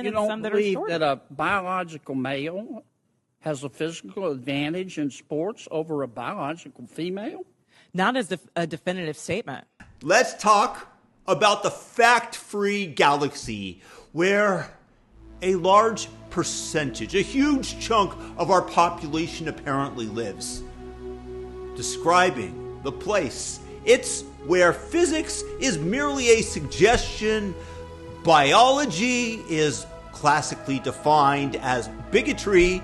You don't believe that a biological male has a physical advantage in sports over a biological female? Not as a definitive statement. Let's talk about the fact-free galaxy where a large percentage, a huge chunk of our population apparently lives. Describing the place, it's where physics is merely a suggestion, biology is classically defined as bigotry,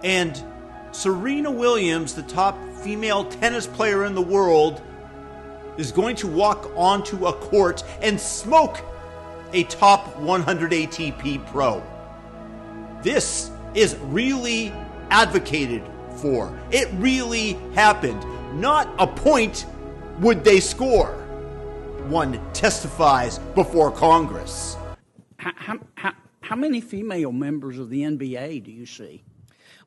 and Serena Williams, the top female tennis player in the world, is going to walk onto a court and smoke a top 100 ATP pro. This is really advocated for. It really happened. Not a point would they score. One testifies before Congress. How many female members of the NBA do you see?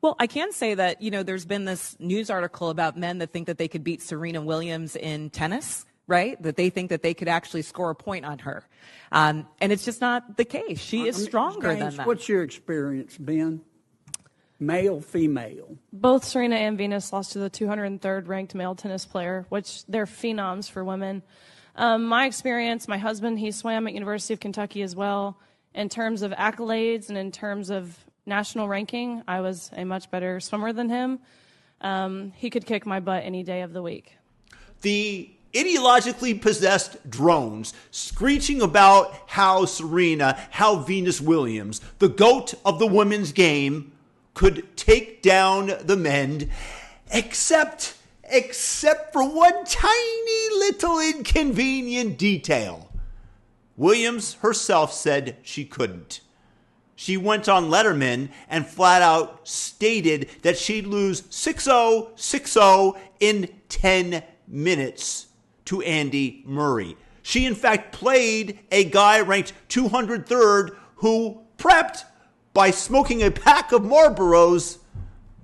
Well, I can say that, there's been this news article about men that think that they could beat Serena Williams in tennis, right? That they think that they could actually score a point on her. And it's just not the case. She is stronger than that. What's your experience, Ben? Male, female? Both Serena and Venus lost to the 203rd ranked male tennis player, which they're phenoms for women. My experience, my husband, he swam at University of Kentucky as well. In terms of accolades and in terms of national ranking, I was a much better swimmer than him. He could kick my butt any day of the week. The ideologically possessed drones screeching about how Serena, how Venus Williams, the GOAT of the women's game, could take down the men, except for one tiny little inconvenient detail. Williams herself said she couldn't. She went on Letterman and flat out stated that she'd lose 6-0, 6-0 in 10 minutes to Andy Murray. She, in fact, played a guy ranked 203rd who prepped by smoking a pack of Marlboros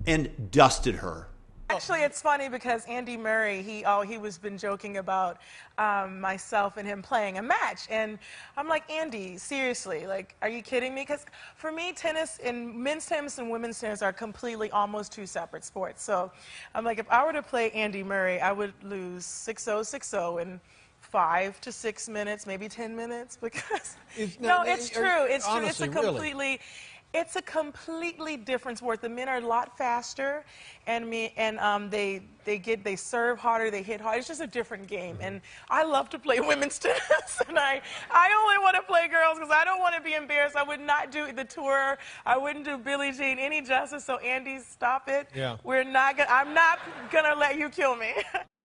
and dusted her. Actually, it's funny because Andy Murray, he was been joking about myself and him playing a match. And I'm like, Andy, seriously, like, are you kidding me? Because for me, tennis and men's tennis and women's tennis are completely almost two separate sports. So I'm like, if I were to play Andy Murray, I would lose 6-0, 6-0 in 5 to 6 minutes, maybe 10 minutes. Because it's true. It's true. It's a completely. Really? It's a completely different sport. The men are a lot faster, and they serve harder, they hit harder. It's just a different game, and I love to play women's tennis, and I only want to play girls because I don't want to be embarrassed. I would not do the tour. I wouldn't do Billie Jean any justice. So Andy, stop it. Yeah. I'm not gonna let you kill me.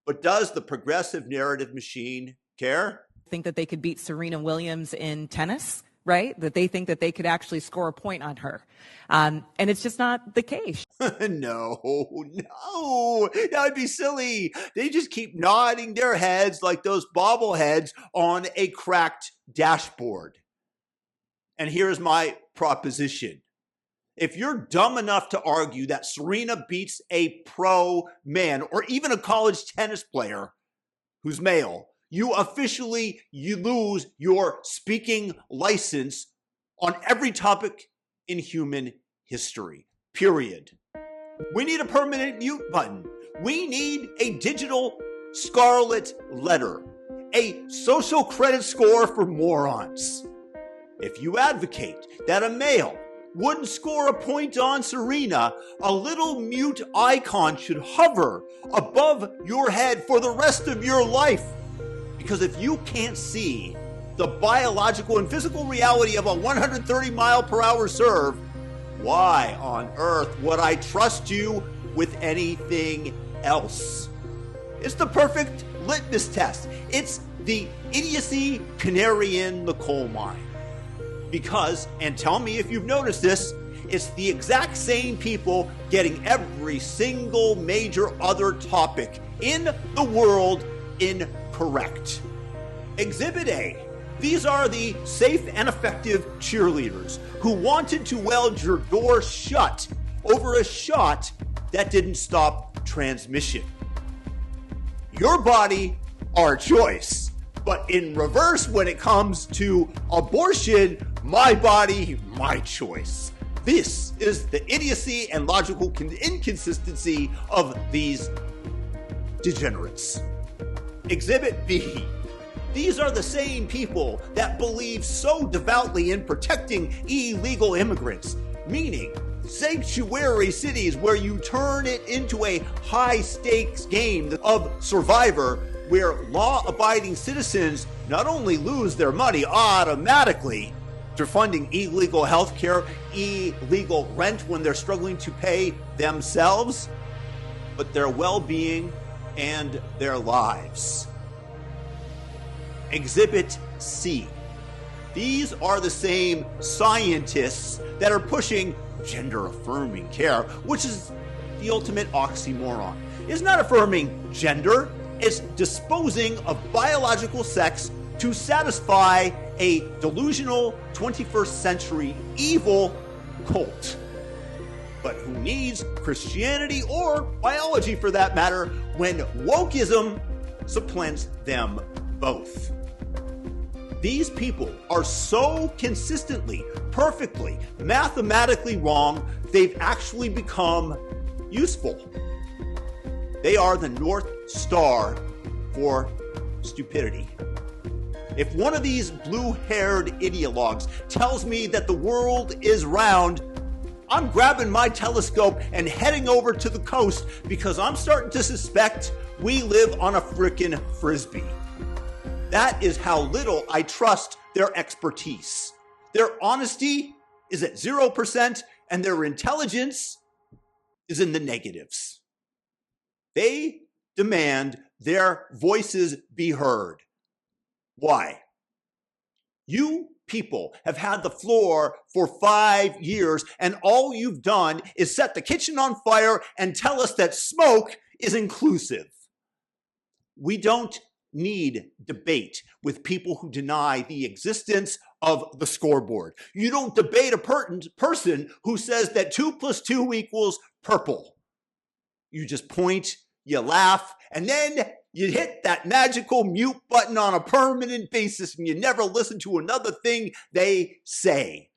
But does the progressive narrative machine care? Think that they could beat Serena Williams in tennis? Right? That they think that they could actually score a point on her. And it's just not the case. No, that would be silly. They just keep nodding their heads like those bobbleheads on a cracked dashboard. And here's my proposition. If you're dumb enough to argue that Serena beats a pro man or even a college tennis player who's male, you lose your speaking license on every topic in human history, period. We need a permanent mute button. We need a digital scarlet letter, a social credit score for morons. If you advocate that a male wouldn't score a point on Serena, a little mute icon should hover above your head for the rest of your life. Because if you can't see the biological and physical reality of a 130-mile-per-hour serve, why on earth would I trust you with anything else? It's the perfect litmus test. It's the idiocy canary in the coal mine. Because, and tell me if you've noticed this, it's the exact same people getting every single major other topic in the world incorrect. Exhibit A. These are the safe and effective cheerleaders who wanted to weld your door shut over a shot that didn't stop transmission. Your body, our choice. But in reverse, when it comes to abortion, my body, my choice. This is the idiocy and logical inconsistency of these degenerates. Exhibit B. These are the same people that believe so devoutly in protecting illegal immigrants, meaning sanctuary cities where you turn it into a high-stakes game of Survivor, where law-abiding citizens not only lose their money automatically to funding illegal health care, illegal rent when they're struggling to pay themselves, but their well-being and their lives. Exhibit C. These are the same scientists that are pushing gender-affirming care, which is the ultimate oxymoron. It's not affirming gender, it's disposing of biological sex to satisfy a delusional 21st century evil cult. But who needs Christianity or biology for that matter when wokeism supplants them both? These people are so consistently, perfectly, mathematically wrong, they've actually become useful. They are the North Star for stupidity. If one of these blue-haired ideologues tells me that the world is round, I'm grabbing my telescope and heading over to the coast because I'm starting to suspect we live on a frickin' frisbee. That is how little I trust their expertise. Their honesty is at 0% and their intelligence is in the negatives. They demand their voices be heard. Why? You people have had the floor for 5 years, and all you've done is set the kitchen on fire and tell us that smoke is inclusive. We don't need debate with people who deny the existence of the scoreboard. You don't debate a person who says that 2 + 2 equals purple. You just point, you laugh, and then you hit that magical mute button on a permanent basis and you never listen to another thing they say.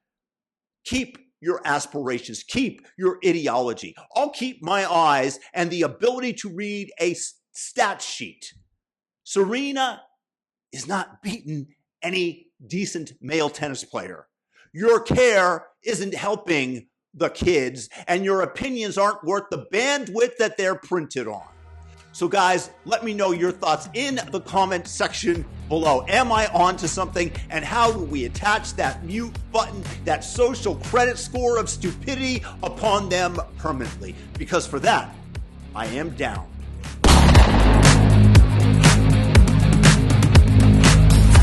Keep your aspirations, keep your ideology. I'll keep my eyes and the ability to read a stat sheet. Serena is not beating any decent male tennis player. Your care isn't helping the kids, and your opinions aren't worth the bandwidth that they're printed on. So guys, let me know your thoughts in the comment section below. Am I on to something? And how do we attach that mute button, that social credit score of stupidity upon them permanently? Because for that, I am down.